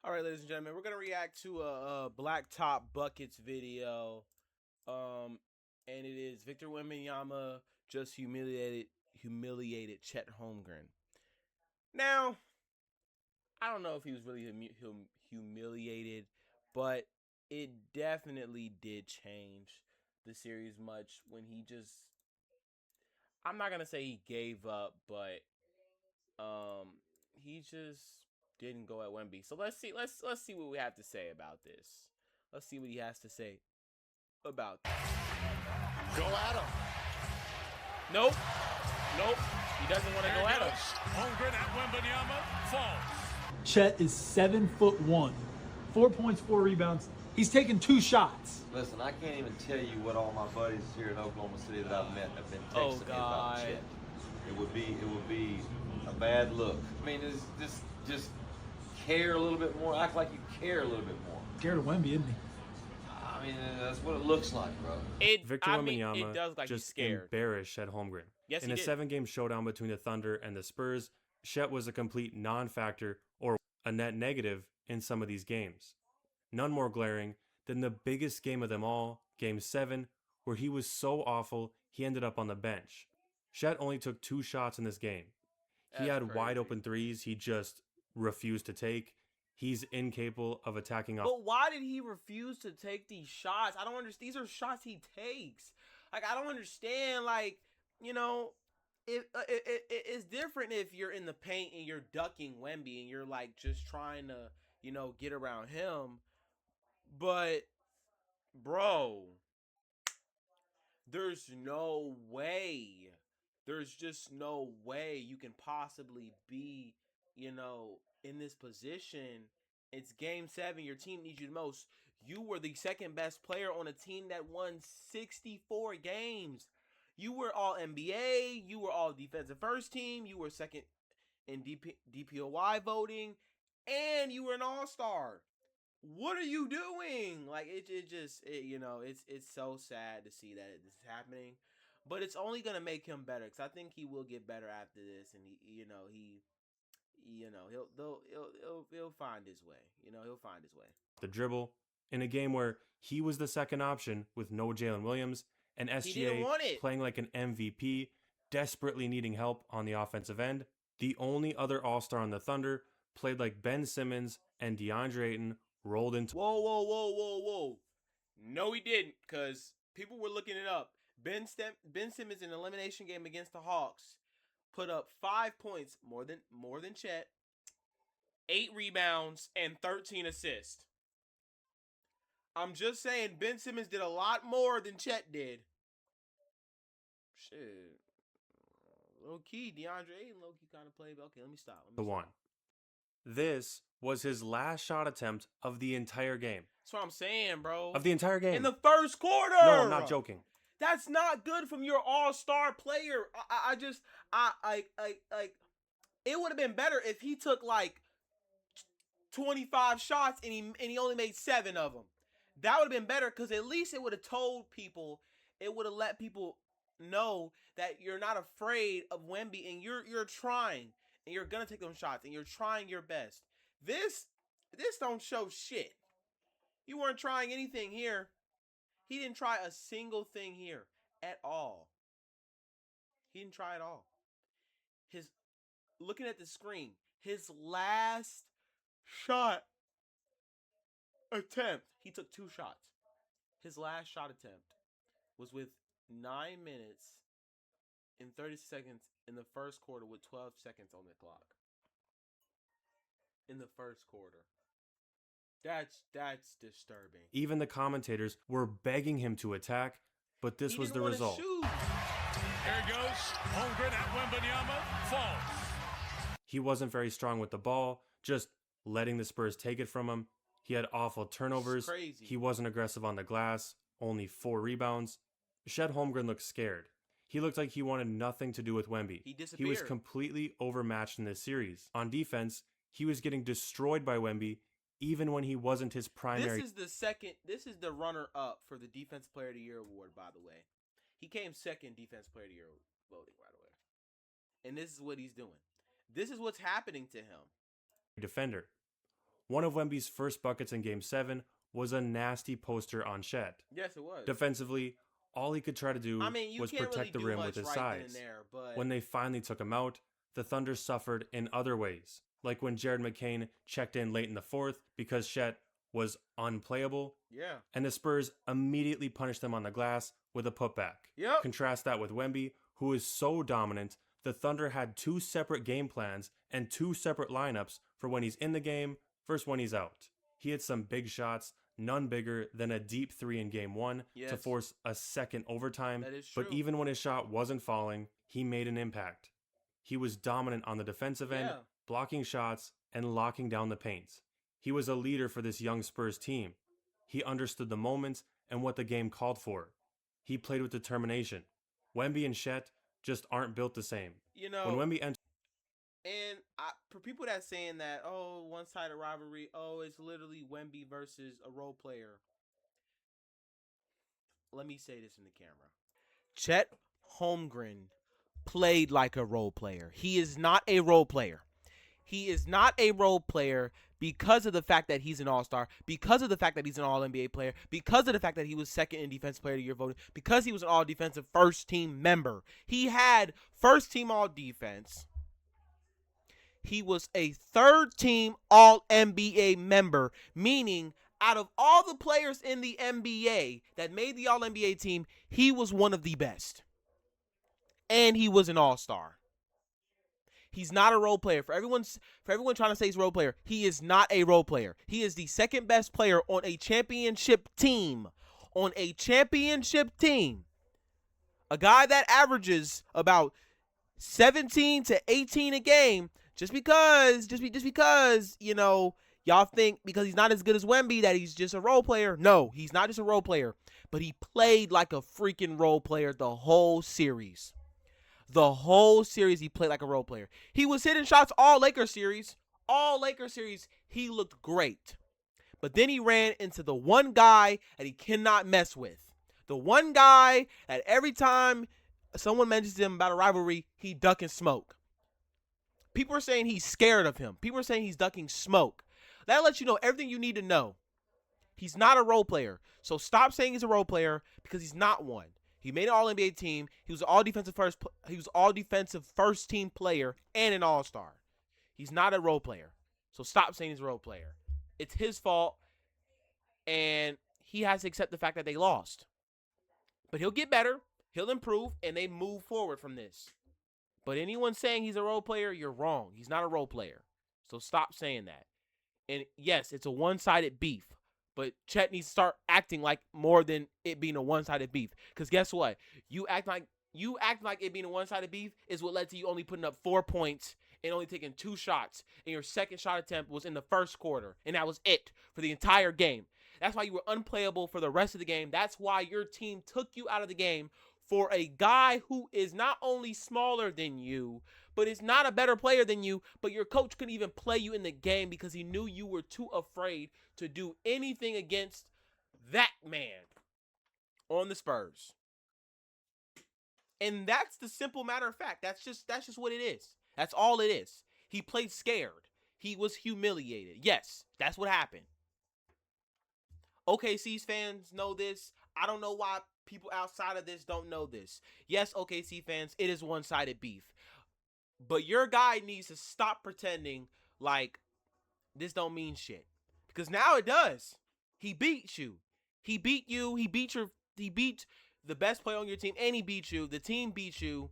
All right, ladies and gentlemen, we're gonna react to a Black Top Buckets video, and it is Victor Wembanyama just humiliated Chet Holmgren. Now, I don't know if he was really humiliated, but it definitely did change the series much when he just. I'm not gonna say he gave up, but he just didn't go at Wemby. So let's see what we have to say about this. Let's see what he has to say about this. Go at him. Nope. He doesn't want to go at him. Holmgren at Wembanyama falls. Chet is 7'1", 4 points, 4 rebounds. He's taken 2 shots. Listen, I can't even tell you what all my buddies here in Oklahoma City that I've met have been texting me about Chet. It would be a bad look. I mean, it's just care a little bit more. Act like you care a little bit more. Scared of Wemby, isn't he? I mean, that's what it looks like, bro. Victor Wembanyama it does like just he's scared. embarrassed Chet Holmgren. Yes, in a 7-game showdown between the Thunder and the Spurs, Chet was a complete non-factor or a net negative in some of these games. None more glaring than the biggest game of them all, Game 7, where he was so awful he ended up on the bench. Chet only took 2 shots in this game. He had wide open threes he just refused to take. He's incapable of attacking off. But why did he refuse to take these shots? I don't understand. These are shots he takes. Like, I don't understand. Like, you know, it's different if you're in the paint and you're ducking Wemby and you're like just trying to, you know, get around him. But, bro, there's no way. There's just no way you can possibly be, you know, in this position. It's Game 7. Your team needs you the most. You were the second best player on a team that won 64 games. You were all NBA. You were all defensive first team. You were second in DPOY voting. And you were an all-star. What are you doing? Like, you know, it's so sad to see that this is happening. But it's only going to make him better, because I think he will get better after this, and he'll find his way. You know, he'll find his way. The dribble in a game where he was the second option with no Jalen Williams and SGA playing like an MVP, desperately needing help on the offensive end. The only other All-Star on the Thunder played like Ben Simmons, and DeAndre Ayton rolled into. Whoa. No, he didn't, because people were looking it up. Ben Simmons in an elimination game against the Hawks put up 5 points, more than Chet, 8 rebounds, and 13 assists. I'm just saying, Ben Simmons did a lot more than Chet did. Shit. Low key, DeAndre Ayton low key kind of played. Okay, let me stop. This was his last shot attempt of the entire game. That's what I'm saying, bro. Of the entire game. In the first quarter. No, I'm not joking. That's not good from your all-star player. It would have been better if he took like 25 shots and he only made 7 of them. That would have been better, because at least it would have told people, it would have let people know that you're not afraid of Wemby, and you're trying, and you're gonna take them shots, and you're trying your best. This don't show shit. You weren't trying anything here. He didn't try a single thing here at all. He didn't try at all. Looking at the screen, his last shot attempt, he took 2 shots. His last shot attempt was with 9 minutes and 30 seconds in the first quarter with 12 seconds on the clock. In the first quarter. That's disturbing. Even the commentators were begging him to attack, but this was the result. There goes Holmgren at Wembanyama falls. He wasn't very strong with the ball, just letting the Spurs take it from him. He had awful turnovers. He wasn't aggressive on the glass, only 4 rebounds. Chet Holmgren looked scared. He looked like he wanted nothing to do with Wemby. He was completely overmatched in this series. On defense, he was getting destroyed by Wemby, even when he wasn't his primary. This is the runner-up for the Defensive Player of the Year award, by the way. He came second Defensive Player of the Year voting, by the way. And this is what he's doing. This is what's happening to him. Defender. One of Wemby's first buckets in Game 7 was a nasty poster on Chet. Yes, it was. Defensively, all he could try to do I mean, you was can't protect really the do rim much with his right then and size. there, but When they finally took him out, the Thunder suffered in other ways, like when Jared McCain checked in late in the fourth because Chet was unplayable, yeah, and the Spurs immediately punished them on the glass with a putback. Yep. Contrast that with Wemby, who is so dominant, the Thunder had 2 separate game plans and 2 separate lineups for when he's in the game versus when he's out. He had some big shots, none bigger than a deep 3 in Game 1 to Yes. force a second overtime. That is true. But even when his shot wasn't falling, he made an impact. He was dominant on the defensive end, Yeah. blocking shots and locking down the paint. He was a leader for this young Spurs team. He understood the moment and what the game called for. He played with determination. Wemby and Chet just aren't built the same. you know, When Wemby entered, and for people that saying that, oh, one-sided rivalry, oh, it's literally Wemby versus a role player. Let me say this in the camera. Chet Holmgren played like a role player. He is not a role player. He is not a role player because of the fact that he's an all-star, because of the fact that he's an all-NBA player, because of the fact that he was second in Defensive Player of the Year voting, because he was an all-defensive first-team member. He had first-team all-defense. He was a third-team all-NBA member, meaning out of all the players in the NBA that made the all-NBA team, he was one of the best. And he was an all-star. He's not a role player. For everyone trying to say he's a role player, he is not a role player. He is the second best player on a championship team. On a championship team. A guy that averages about 17 to 18 a game just because, you know, y'all think because he's not as good as Wemby that he's just a role player. No, he's not just a role player, but he played like a freaking role player the whole series. The whole series, he played like a role player. He was hitting shots all Lakers series. All Lakers series, he looked great. But then he ran into the one guy that he cannot mess with. The one guy that every time someone mentions him about a rivalry, he duck and smoke. People are saying he's scared of him. People are saying he's ducking smoke. That lets you know everything you need to know. He's not a role player. So stop saying he's a role player because he's not one. He made an all-NBA team. He was all defensive first team player and an all-star. He's not a role player. So stop saying he's a role player. It's his fault, and he has to accept the fact that they lost. But he'll get better, he'll improve, and they move forward from this. But anyone saying he's a role player, you're wrong. He's not a role player. So stop saying that. And yes, it's a one-sided beef. But Chet needs to start acting like more than it being a one-sided beef. Because guess what? You act like it being a one-sided beef is what led to you only putting up 4 points and only taking 2 shots. And your second shot attempt was in the first quarter. And that was it for the entire game. That's why you were unplayable for the rest of the game. That's why your team took you out of the game for a guy who is not only smaller than you, but is not a better player than you, but your coach couldn't even play you in the game because he knew you were too afraid to do anything against that man on the Spurs. And that's the simple matter of fact. That's just what it is. That's all it is. He played scared. He was humiliated. Yes, that's what happened. OKC's fans know this. I don't know why people outside of this don't know this. Yes, OKC fans, it is one-sided beef. But your guy needs to stop pretending like this don't mean shit. Because now it does. He beat you. He beat you. He beat the best player on your team, and he beat you. The team beat you.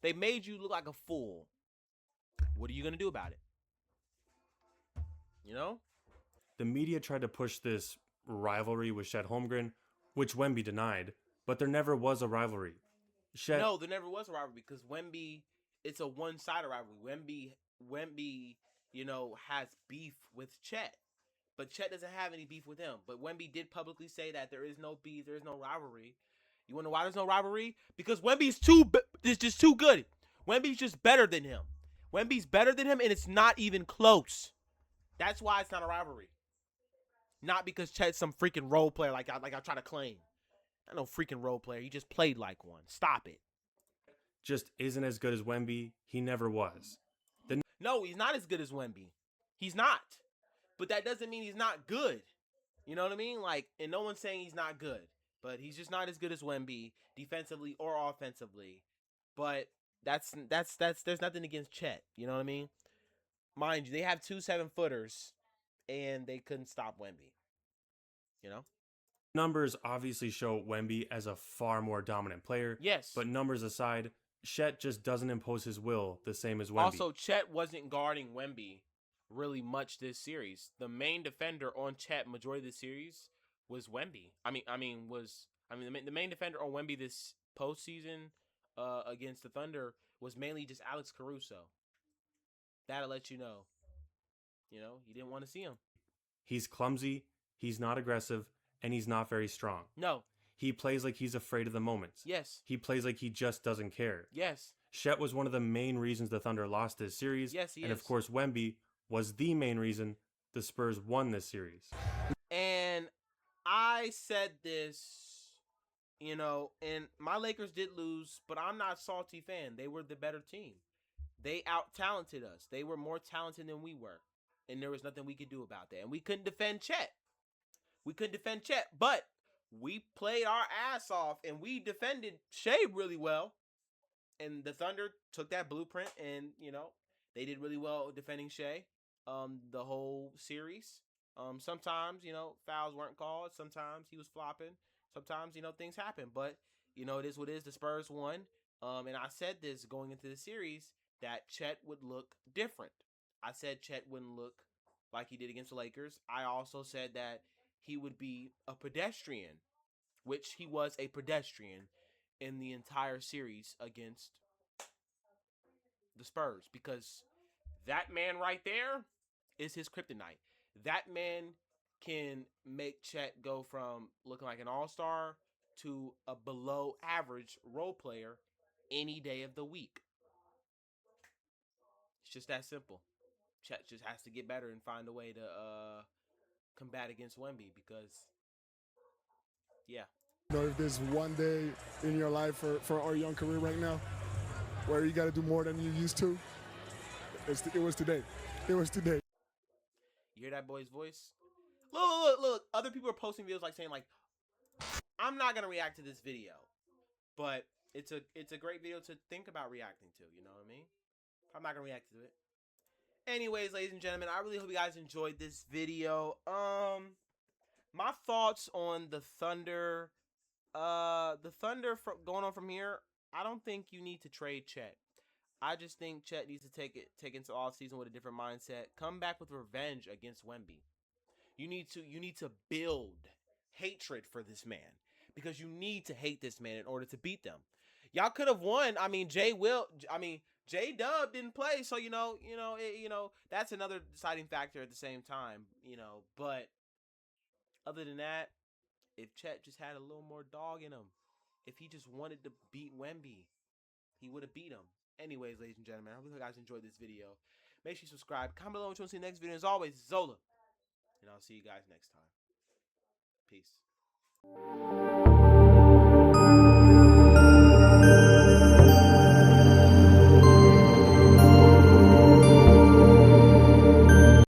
They made you look like a fool. What are you going to do about it? You know? the media tried to push this rivalry with Chet Holmgren, which Wemby denied, but there never was a rivalry. No, there never was a rivalry because Wemby, it's a one-sided rivalry. Wemby, has beef with Chet, but Chet doesn't have any beef with him. But Wemby did publicly say that there is no beef, there is no rivalry. You want to know why there's no rivalry? Because Wemby's just too good. Wemby's just better than him. Wemby's better than him, and it's not even close. That's why it's not a rivalry. Not because Chet's some freaking role player like I try to claim. Not no freaking role player. He just played like one. Stop it. Just isn't as good as Wemby. He never was. No, he's not as good as Wemby. He's not. but that doesn't mean he's not good. You know what I mean? Like, and no one's saying he's not good, but he's just not as good as Wemby defensively or offensively. But that's there's nothing against Chet. You know what I mean? Mind you, they have 2 7-footers, and they couldn't stop Wemby. You know? Numbers obviously show Wemby as a far more dominant player. Yes. But numbers aside, Chet just doesn't impose his will the same as Wemby. Also, Chet wasn't guarding Wemby really much this series. The main defender on Chet majority of the series was Wemby. The main defender on Wemby this postseason against the Thunder was mainly just Alex Caruso. That'll let you know. You know, he didn't want to see him. He's clumsy, he's not aggressive, and he's not very strong. No. He plays like he's afraid of the moments. Yes. He plays like he just doesn't care. Yes. Chet was one of the main reasons the Thunder lost this series. Yes, he and is. of course, Wemby was the main reason the Spurs won this series. And I said this, you know, and my Lakers did lose, but I'm not a salty fan. They were the better team. They out-talented us. They were more talented than we were. And there was nothing we could do about that. And we couldn't defend Chet. But we played our ass off, and we defended Shea really well. And the Thunder took that blueprint, and, you know, they did really well defending Shea the whole series. Sometimes, you know, fouls weren't called. Sometimes he was flopping. Sometimes, you know, things happen. But, you know, it is what it is. The Spurs won. And I said this going into the series, that Chet would look different. I said Chet wouldn't look like he did against the Lakers. I also said that he would be a pedestrian, which he was a pedestrian in the entire series against the Spurs, because that man right there is his kryptonite. That man can make Chet go from looking like an all-star to a below average role player any day of the week. It's just that simple. Chet just has to get better and find a way to combat against Wemby, because, yeah. You know, if there's one day in your life for our young career right now where you got to do more than you used to, it was today. It was today. You hear that boy's voice? Look. Other people are posting videos like saying, like, I'm not going to react to this video, but it's a great video to think about reacting to, you know what I mean? I'm not going to react to it. Anyways, ladies and gentlemen, I really hope you guys enjoyed this video. My thoughts on the Thunder. Going on from here, I don't think you need to trade Chet. I just think Chet needs to take into offseason with a different mindset. Come back with revenge against Wemby. You need to build hatred for this man, because you need to hate this man in order to beat them. Y'all could have won. I mean, J-Dub didn't play, so you know, that's another deciding factor at the same time, you know. But other than that, if Chet just had a little more dog in him, if he just wanted to beat Wemby, he would have beat him. Anyways, ladies and gentlemen, I hope you guys enjoyed this video. Make sure you subscribe. Comment below what you want to see in the next video. As always, Zola. And I'll see you guys next time. Peace.